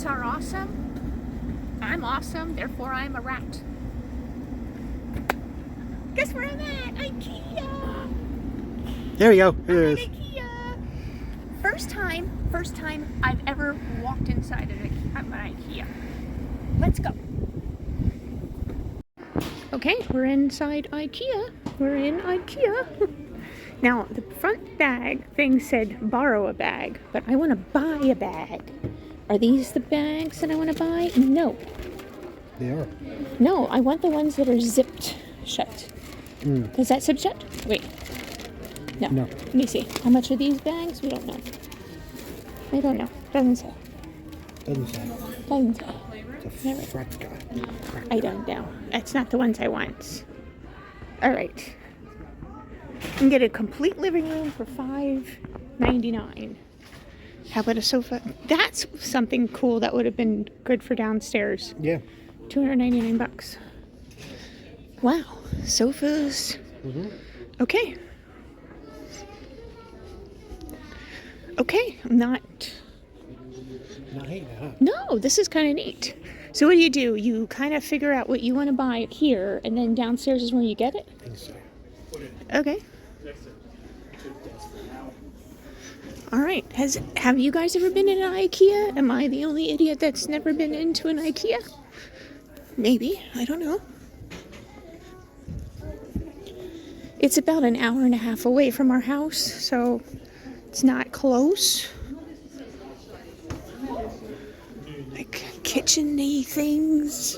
Rats are awesome. I'm awesome, therefore I'm a rat. Guess where I'm at? IKEA! There you go. I'm at IKEA. First time I've ever walked inside an IKEA. Let's go. Okay, we're inside IKEA. We're in IKEA. Now, the front bag thing said borrow a bag, but I want to buy a bag. Are these the bags that I want to buy? No. They are. No, I want the ones that are zipped shut. Is that zip shut? Wait. No. Let me see. How much are these bags? We don't know. I don't know. Doesn't say. Doesn't say. Doesn't say. It's a frat guy. I don't know. That's not the ones I want. All right. You can get a complete living room for $5.99. How about a sofa? That's something cool that would have been good for downstairs. Yeah. $299. Wow. Sofas. Okay. Okay. I'm not hating it, huh? No, this is kind of neat. So what do? You kind of figure out what you want to buy here, and then downstairs is where you get it? I think so. Okay. All right. Have you guys ever been in an IKEA? Am I the only idiot that's never been into an IKEA? Maybe. I don't know. It's about an hour and a half away from our house, so it's not close. Like kitchen-y things.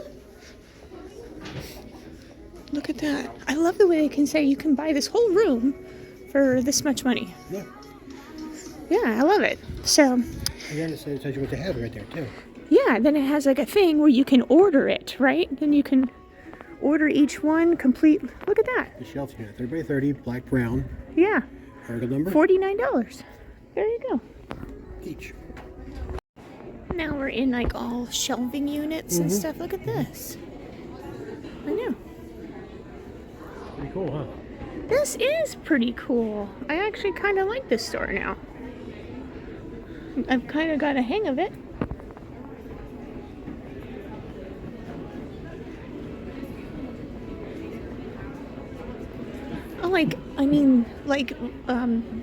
Look at that. I love the way they can say you can buy this whole room for this much money. Yeah. Yeah, I love it. So. And then it tells you what they have right there, too. Yeah, then it has like a thing where you can order it, right? Then you can order each one complete. Look at that. The shelf here, 30 by 30, black, brown. Yeah. Article number? $49. There you go. Each. Now we're in like all shelving units and stuff. Look at this. I know. Pretty cool, huh? This is pretty cool. I actually kind of like this store now. I've kind of got a hang of it.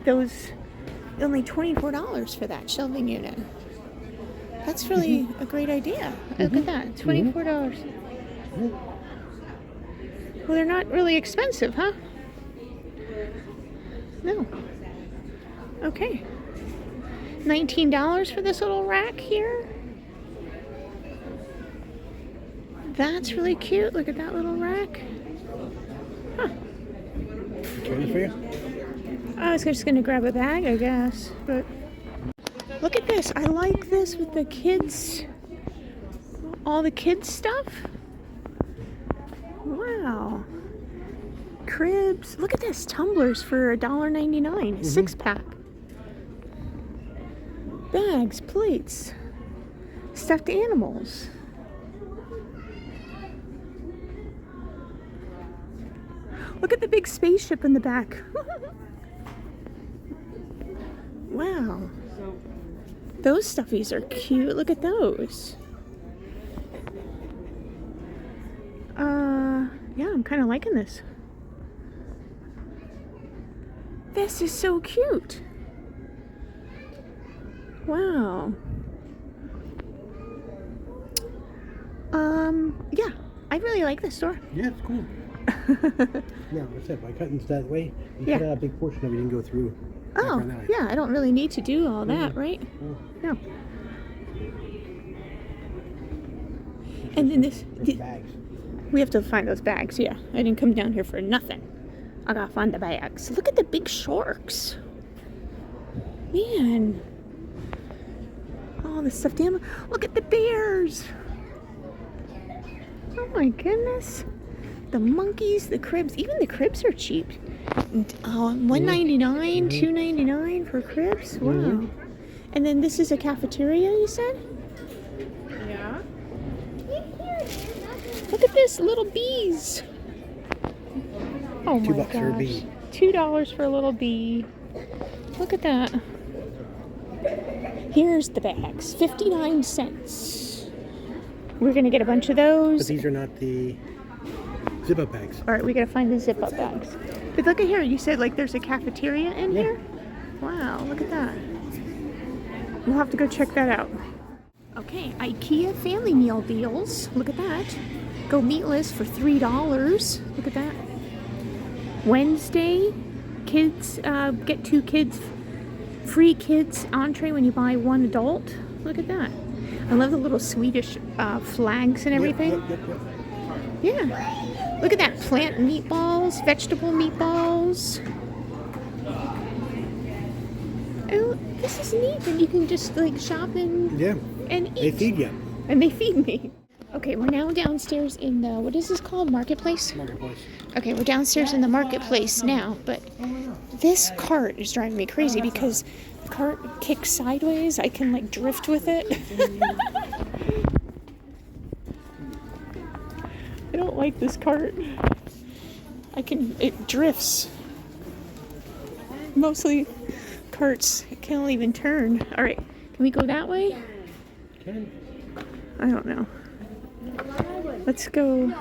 Those only $24 for that shelving unit. That's really a great idea. Look at that, $24. Well, they're not really expensive, huh? No. Okay. $19 for this little rack here. That's really cute. Look at that little rack. Huh. Can I for you? I was just going to grab a bag, I guess. But look at this. I like this with the kids. All the kids stuff. Wow. Cribs. Look at this. Tumblers for $1.99. A 6-pack. Bags, plates, stuffed animals. Look at the big spaceship in the back. Wow. Those stuffies are cute. Look at those. Yeah, I'm kind of liking this. This is so cute. Wow. Yeah, I really like this store. Yeah, it's cool. Yeah, what's that? By cutting that way, you cut out a big portion of it, you can go through. Oh, yeah, I don't really need to do all that, right? No. And then the bags. We have to find those bags, yeah. I didn't come down here for nothing. I gotta find the bags. Look at the big sharks. Man. Oh, the stuffed animal. Look at the bears. Oh my goodness. The monkeys, the cribs. Even the cribs are cheap. $1.99, $2.99 for cribs. Wow. And then this is a cafeteria, you said? Yeah. Look at this, little bees. Oh my $2 for a bee. $2 for a little bee. Look at that. Here's the bags, 59 cents. We're gonna get a bunch of those. But these are not the zip-up bags. All right, we gotta find the zip-up bags. But look at here, you said like there's a cafeteria in here? Wow, look at that. We'll have to go check that out. Okay, IKEA family meal deals. Look at that. Go meatless for $3. Look at that. Wednesday, kids get 2 kids, free kids entree when you buy 1 adult. Look at that. I love the little Swedish flags and everything. Yep. Yeah. Look at that. Plant meatballs, vegetable meatballs. Oh, this is neat. And you can just like shop and eat. They feed you. And they feed me. Okay, we're now downstairs in the, what is this called? Marketplace? Marketplace. Okay, we're downstairs in the marketplace now, but this cart is driving me crazy because the cart kicks sideways. I can like drift with it. I don't like this cart. It drifts. Mostly carts can't even turn. All right, can we go that way? I don't know. Let's go.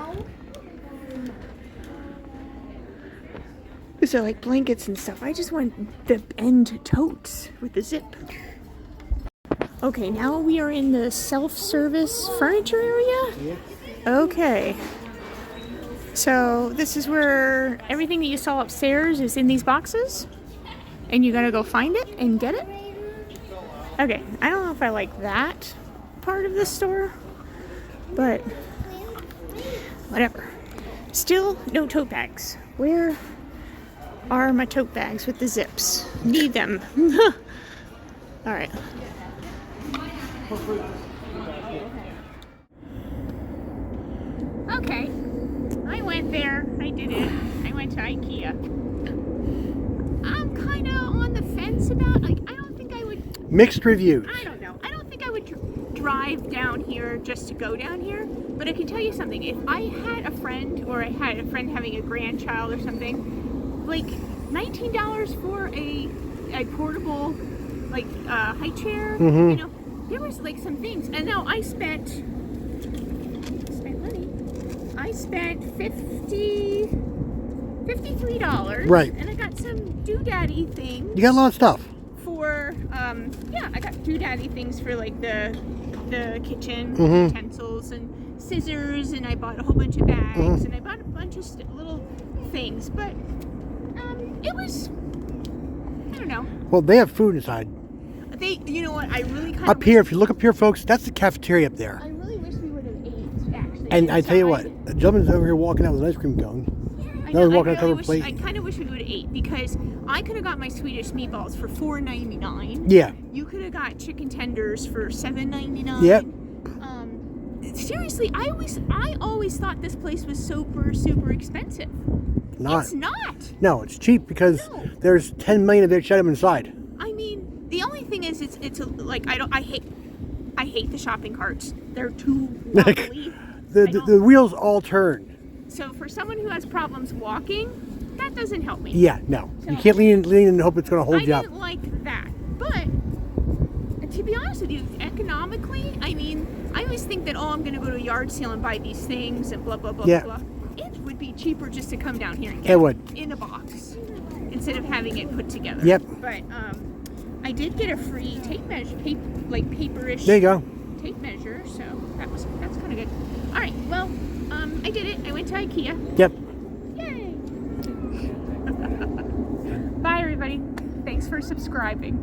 These are like blankets and stuff. I just want the end totes with the zip. Okay, now we are in the self-service furniture area. Okay. So this is where everything that you saw upstairs is in these boxes. And you gotta go find it and get it. Okay, I don't know if I like that part of the store, but whatever. Still no tote bags. Where are my tote bags with the zips? Need them. All right. Okay, I went there. I did it. I went to IKEA. I'm kind of on the fence about, like, I don't think I would. Mixed reviews. I don't know. I don't think I would drive down here just to go down here. But I can tell you something. If I had a friend, or I had a friend having a grandchild or something, like $19 for a portable, like high chair, you know, there was like some things. And now I spent money. I spent $53. Right. And I got some doodaddy things. You got a lot of stuff. For yeah, I got doodaddy things for like the kitchen utensils and scissors, and I bought a whole bunch of bags, and I bought a bunch of little things. But it was, I don't know. Well, they have food inside. You know what? I really kind of Up here, if you look up here, folks, that's the cafeteria up there. I really wish we would have ate actually. And I tell you what, a gentleman's over here walking out with an ice cream cone. I kind of wish we would have ate, because I could have got my Swedish meatballs for $4.99. Yeah. You could have got chicken tenders for $7.99. Yep. Seriously, I always thought this place was super expensive. It's not. No, it's cheap because there's 10 million of each item inside. I mean, the only thing is, I hate the shopping carts. They're too wobbly. the wheels all turn. So for someone who has problems walking, that doesn't help me. Yeah, no. So you can't lean and hope it's going to hold you up. I didn't like that. But to be honest with you, economically, I mean, I always think that, I'm going to go to a yard sale and buy these things and blah, blah, blah, blah. It would be cheaper just to come down here and get it in a box instead of having it put together. Yep. But I did get a free tape measure, paperish. There you go. Tape measure, so that's kind of good. All right, well, I did it. I went to IKEA. Yep. Yay! Bye, everybody. Thanks for subscribing.